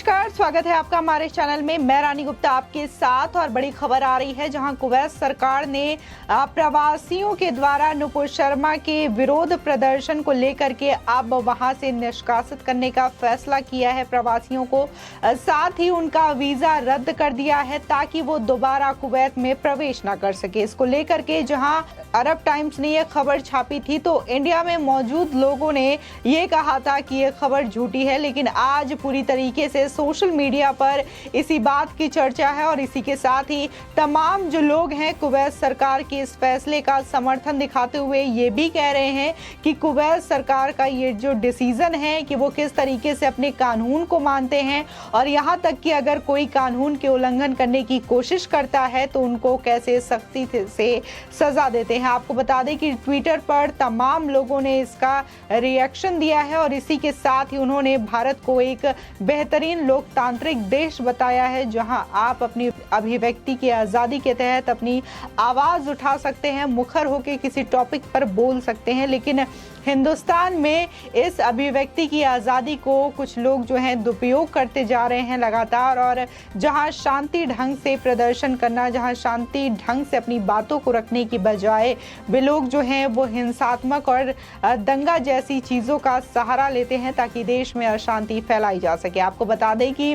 नमस्कार, स्वागत है आपका हमारे चैनल में। मैं रानी गुप्ता आपके साथ। और बड़ी खबर आ रही है जहां कुवैत सरकार ने प्रवासियों के द्वारा नुपुर शर्मा के विरोध प्रदर्शन को लेकर के अब वहां से निष्कासित करने का फैसला किया है प्रवासियों को। साथ ही उनका वीजा रद्द कर दिया है ताकि वो दोबारा कुवैत में प्रवेश ना कर सके। इसको लेकर के जहां अरब टाइम्स ने यह खबर छापी थी तो इंडिया में मौजूद लोगों ने ये कहा था कि यह खबर झूठी है, लेकिन आज पूरी तरीके से सोशल मीडिया पर इसी बात की चर्चा है। और इसी के साथ ही तमाम जो लोग हैं कुवैत सरकार के इस फैसले का समर्थन दिखाते हुए ये भी कह रहे हैं कि कुवैत सरकार का ये जो डिसीजन है कि वो किस तरीके से अपने कानून को मानते हैं और यहाँ तक कि अगर कोई कानून के उल्लंघन करने की कोशिश करता है तो उनको कैसे सख्ती से सजा देते हैं। आपको बता दें कि ट्विटर पर तमाम लोगों ने इसका रिएक्शन दिया है और इसी के साथ ही उन्होंने भारत को एक बेहतरीन लोकतांत्रिक देश बताया है जहां आप अपनी अभिव्यक्ति की आज़ादी के तहत अपनी आवाज़ उठा सकते हैं, मुखर होकर किसी टॉपिक पर बोल सकते हैं। लेकिन हिंदुस्तान में इस अभिव्यक्ति की आज़ादी को कुछ लोग जो हैं दुरुपयोग करते जा रहे हैं लगातार। और जहां शांति ढंग से प्रदर्शन करना, जहां शांति ढंग से अपनी बातों को रखने की बजाय वे लोग जो हैं वो हिंसात्मक और दंगा जैसी चीज़ों का सहारा लेते हैं ताकि देश में अशांति फैलाई जा सके। आपको बता दें कि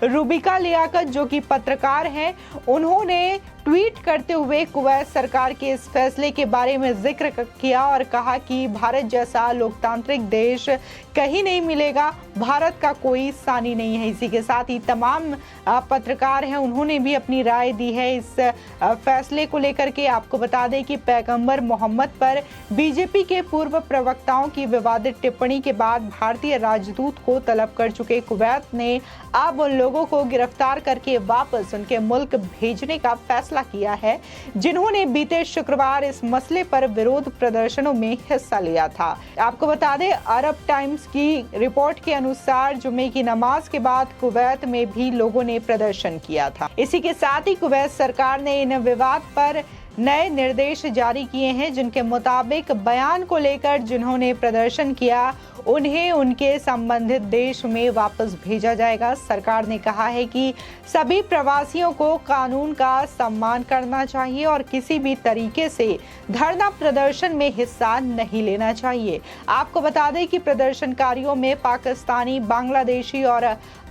रूबिका लियाकत जो कि पत्रकार हैं, उन्होंने ट्वीट करते हुए कुवैत सरकार के इस फैसले के बारे में जिक्र किया और कहा कि भारत जैसा लोकतांत्रिक देश कहीं नहीं मिलेगा, भारत का कोई सानी नहीं है। इसी के साथ ही तमाम पत्रकार हैं, उन्होंने भी अपनी राय दी है इस फैसले को लेकर के। आपको बता दें कि पैगंबर मोहम्मद पर बीजेपी के पूर्व प्रवक्ताओं की विवादित टिप्पणी के बाद भारतीय राजदूत को तलब कर चुके कुवैत ने अब उन लोगों को गिरफ्तार करके वापस उनके मुल्क भेजने का फैसला किया है जिन्होंने बीते शुक्रवार इस मसले पर विरोध प्रदर्शनों में हिस्सा लिया था। आपको बता दें, अरब टाइम्स की रिपोर्ट के अनुसार जुमे की नमाज के बाद कुवैत में भी लोगों ने प्रदर्शन किया था। इसी के साथ ही कुवैत सरकार ने इन विवाद पर नए निर्देश जारी किए हैं जिनके मुताबिक बयान को लेकर जिन्होंने प्रदर्शन किया उन्हें उनके संबंधित देश में वापस भेजा जाएगा। सरकार ने कहा है कि सभी प्रवासियों को कानून का सम्मान करना चाहिए और किसी भी तरीके से धरना प्रदर्शन में हिस्सा नहीं लेना चाहिए। आपको बता दें कि प्रदर्शनकारियों में पाकिस्तानी, बांग्लादेशी और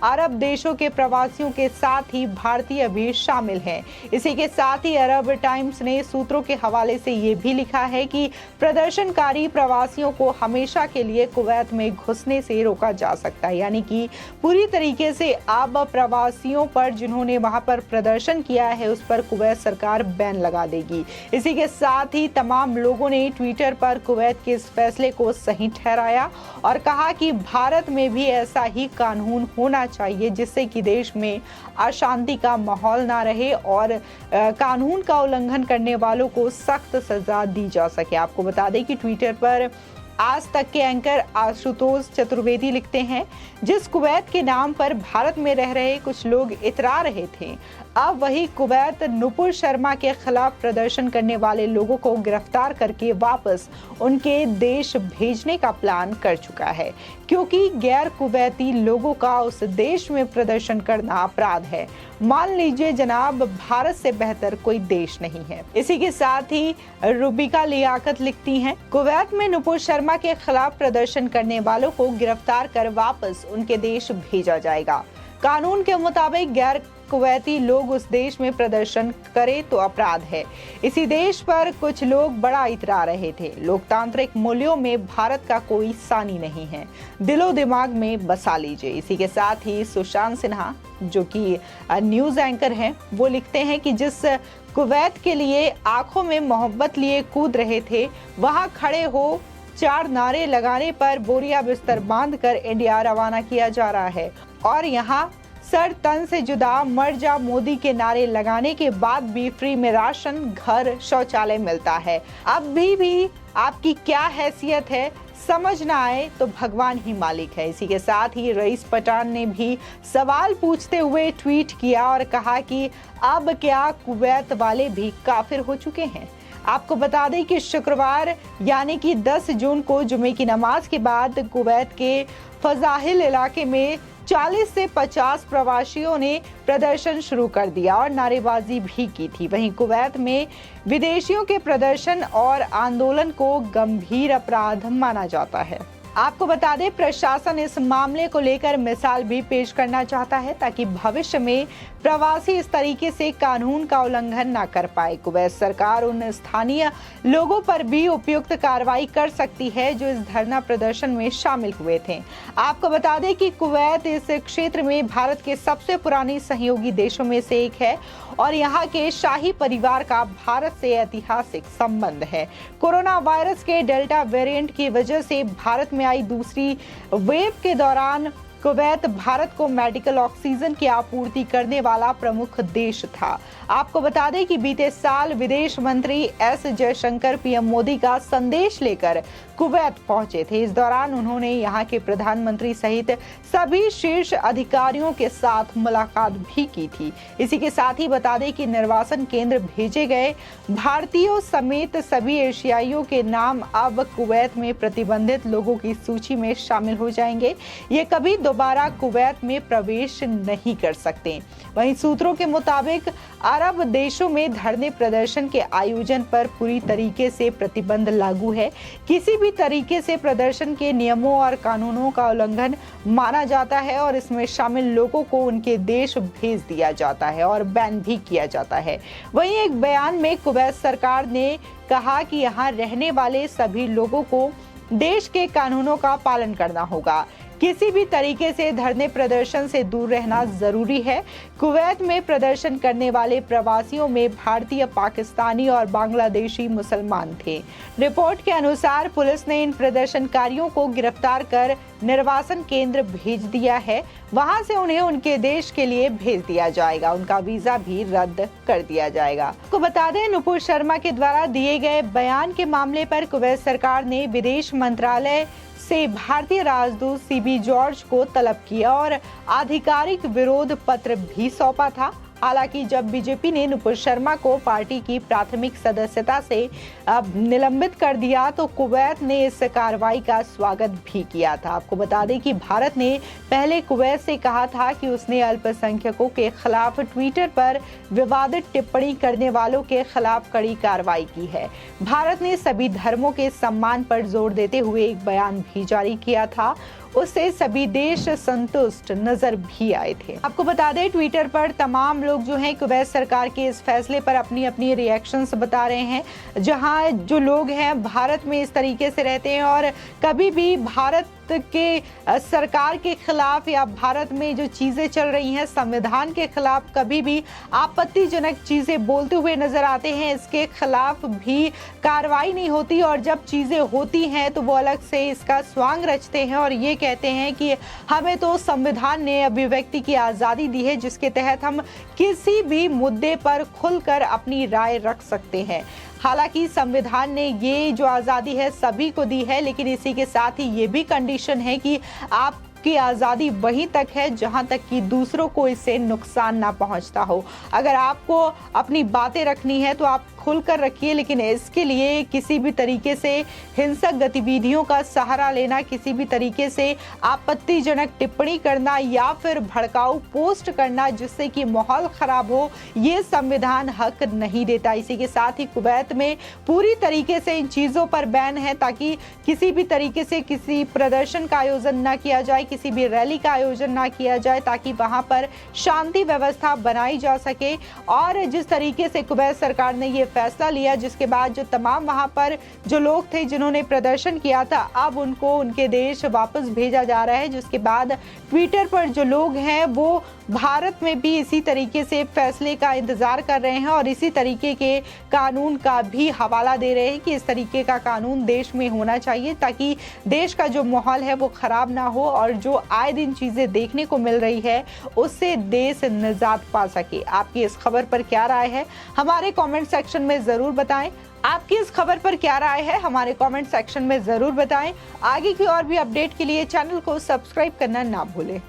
अरब देशों के प्रवासियों के साथ ही भारतीय भी शामिल हैं। इसी के साथ ही अरब टाइम्स ने सूत्रों के हवाले से ये भी लिखा है कि प्रदर्शनकारी प्रवासियों को हमेशा के लिए कुवैत में घुसने से रोका जा सकता है, यानी कि पूरी तरीके से अब प्रवासियों पर जिन्होंने वहां पर प्रदर्शन किया है उस पर कुवैत सरकार बैन लगा देगी। इसी के साथ ही तमाम लोगों ने ट्विटर पर कुवैत के इस फैसले को सही ठहराया और कहा कि भारत में भी ऐसा ही कानून होना चाहिए जिससे कि देश में अशांति का माहौल ना रहे और कानून का उल्लंघन करने वालों को सख्त सजा दी जा सके। आपको बता दें कि ट्विटर पर आज तक के एंकर आशुतोष चतुर्वेदी लिखते हैं, जिस कुवैत के नाम पर भारत में रह रहे कुछ लोग इतरा रहे थे, अब वही कुवैत नुपुर शर्मा के खिलाफ प्रदर्शन करने वाले लोगों को गिरफ्तार करके वापस उनके देश भेजने का प्लान कर चुका है, क्योंकि गैर कुवैती लोगों का उस देश में प्रदर्शन करना अपराध है। मान लीजिए जनाब, भारत से बेहतर कोई देश नहीं है। इसी के साथ ही रूबिका लियाकत लिखती हैं, कुवैत में नुपुर शर्मा के खिलाफ प्रदर्शन करने वालों को गिरफ्तार कर वापस उनके देश भेजा जाएगा। कानून के मुताबिक गैर कुवैती लोग उस देश में प्रदर्शन करें तो अपराध है। इसी देश पर कुछ लोग बड़ा इतरा रहे थे। लोकतांत्रिक मूल्यों में भारत का कोई सानी नहीं है, दिलो दिमाग में बसा लीजिए। इसी के साथ ही सुशांत सिन्हा जो कि न्यूज एंकर हैं, वो लिखते हैं कि जिस कुवैत के लिए आंखों में मोहब्बत लिए कूद रहे थे, वहां खड़े हो 4 नारे लगाने पर बोरिया बिस्तर बांधकर इंडिया रवाना किया जा रहा है और यहाँ सर तन से जुदा मर जा मोदी के नारे लगाने के बाद भी फ्री में राशन, घर, शौचालय मिलता है। अब भी आपकी क्या हैसियत है, समझ ना आए तो भगवान ही मालिक है। इसी के साथ ही रईस पठान ने भी सवाल पूछते हुए ट्वीट किया और कहा कि अब क्या कुवैत वाले भी काफिर हो चुके हैं। आपको बता दें कि शुक्रवार यानी कि 10 जून को जुमे की नमाज के बाद कुवैत के फजाहिल इलाके में 40 से 50 प्रवासियों ने प्रदर्शन शुरू कर दिया और नारेबाजी भी की थी। वहीं कुवैत में विदेशियों के प्रदर्शन और आंदोलन को गंभीर अपराध माना जाता है। आपको बता दें, प्रशासन इस मामले को लेकर मिसाल भी पेश करना चाहता है ताकि भविष्य में प्रवासी इस तरीके से कानून का उल्लंघन ना कर पाए। कुवैत सरकार उन स्थानीय लोगों पर भी उपयुक्त कार्रवाई कर सकती है जो इस धरना प्रदर्शन में शामिल हुए थे। आपको बता दें कि कुवैत इस क्षेत्र में भारत के सबसे पुराने सहयोगी देशों में से एक है और यहाँ के शाही परिवार का भारत से ऐतिहासिक संबंध है। कोरोना वायरस के डेल्टा वेरिएंट की वजह से भारत में आई दूसरी वेव के दौरान कुवैत भारत को मेडिकल ऑक्सीजन की आपूर्ति करने वाला प्रमुख देश था। आपको बता दें कि बीते साल विदेश मंत्री एस जयशंकर पीएम मोदी का संदेश लेकर कुवैत पहुंचे थे। इस दौरान उन्होंने यहां के प्रधानमंत्री सहित सभी शीर्ष अधिकारियों के साथ मुलाकात भी की थी। इसी के साथ ही बता दें कि निर्वासन केंद्र भेजे गए भारतीयों समेत सभी एशियाइयों के नाम अब कुवैत में प्रतिबंधित लोगों की सूची में शामिल हो जाएंगे। ये कभी दोबारा कुवैत में प्रवेश नहीं कर सकते। वहीं सूत्रों के मुताबिक अरब देशों में धरने प्रदर्शन के आयोजन पर पूरी तरीके से प्रतिबंध लागू है। किसी भी तरीके से प्रदर्शन के नियमों और कानूनों का उल्लंघन माना जाता है और इसमें शामिल लोगों को उनके देश भेज दिया जाता है और बैन भी किया जाता है। वहीं एक बयान में कुवैत सरकार ने कहा कि यहाँ रहने वाले सभी लोगों को देश के कानूनों का पालन करना होगा। किसी भी तरीके से धरने प्रदर्शन से दूर रहना जरूरी है। कुवैत में प्रदर्शन करने वाले प्रवासियों में भारतीय, पाकिस्तानी और बांग्लादेशी मुसलमान थे। रिपोर्ट के अनुसार पुलिस ने इन प्रदर्शनकारियों को गिरफ्तार कर निर्वासन केंद्र भेज दिया है। वहां से उन्हें उनके देश के लिए भेज दिया जाएगा। उनका वीजा भी रद्द कर दिया जाएगा। आपको बता दें, नुपुर शर्मा के द्वारा दिए गए बयान के मामले पर कुवैत सरकार ने विदेश मंत्रालय से भारतीय राजदूत सीबी जॉर्ज को तलब किया और आधिकारिक विरोध पत्र भी सौंपा था। हालांकि जब बीजेपी ने नुपुर शर्मा को पार्टी की प्राथमिक सदस्यता से निलंबित कर दिया तो कुवैत ने इस कार्रवाई का स्वागत भी किया था। आपको बता दें कि भारत ने पहले कुवैत से कहा था कि उसने अल्पसंख्यकों के खिलाफ ट्विटर पर विवादित टिप्पणी करने वालों के खिलाफ कड़ी कार्रवाई की है। भारत ने सभी धर्मों के सम्मान पर जोर देते हुए एक बयान भी जारी किया था। उससे सभी देश संतुष्ट नजर भी आए थे। आपको बता दें, ट्विटर पर तमाम लोग जो हैं कुवैत सरकार के इस फैसले पर अपनी अपनी रिएक्शंस बता रहे हैं। जहां जो लोग हैं भारत में इस तरीके से रहते हैं और कभी भी भारत के सरकार के खिलाफ या भारत में जो चीजें चल रही हैं संविधान के खिलाफ कभी भी आपत्तिजनक चीजें बोलते हुए नजर आते हैं, इसके खिलाफ भी कार्रवाई नहीं होती और जब चीजें होती हैं तो वो अलग से इसका स्वांग रचते हैं और ये कहते हैं कि हमें तो संविधान ने अभिव्यक्ति की आजादी दी है जिसके तहत हम किसी भी मुद्दे पर खुलकर अपनी राय रख सकते हैं। हालांकि संविधान ने ये जो आज़ादी है सभी को दी है, लेकिन इसी के साथ ही ये भी कंडीशन है कि आपकी आज़ादी वहीं तक है जहां तक कि दूसरों को इससे नुकसान ना पहुंचता हो। अगर आपको अपनी बातें रखनी है तो आप खुलकर रखिए, लेकिन इसके लिए किसी भी तरीके से हिंसक गतिविधियों का सहारा लेना, किसी भी तरीके से आपत्तिजनक टिप्पणी करना या फिर भड़काऊ पोस्ट करना जिससे कि माहौल खराब हो, ये संविधान हक नहीं देता। इसी के साथ ही कुवैत में पूरी तरीके से इन चीज़ों पर बैन है ताकि किसी भी तरीके से किसी प्रदर्शन का आयोजन ना किया जाए, किसी भी रैली का आयोजन ना किया जाए ताकि वहां पर शांति व्यवस्था बनाई जा सके। और जिस तरीके से कुवैत सरकार ने ये फैसला लिया जिसके बाद जो तमाम वहां पर जो लोग थे जिन्होंने प्रदर्शन किया था अब उनको उनके देश वापस भेजा जा रहा है, जिसके बाद ट्विटर पर जो लोग हैं वो भारत में भी इसी तरीके से फैसले का इंतजार कर रहे हैं और इसी तरीके के कानून का भी हवाला दे रहे हैं कि इस तरीके का कानून देश में होना चाहिए ताकि देश का जो माहौल है वो खराब ना हो और जो आए दिन चीजें देखने को मिल रही है उससे देश निजात पा सके। आपकी इस खबर पर क्या राय है हमारे कमेंट सेक्शन में जरूर बताएं। आपकी इस खबर पर क्या राय है हमारे कमेंट सेक्शन में जरूर बताएं। आगे की और भी अपडेट के लिए चैनल को सब्सक्राइब करना ना भूलें।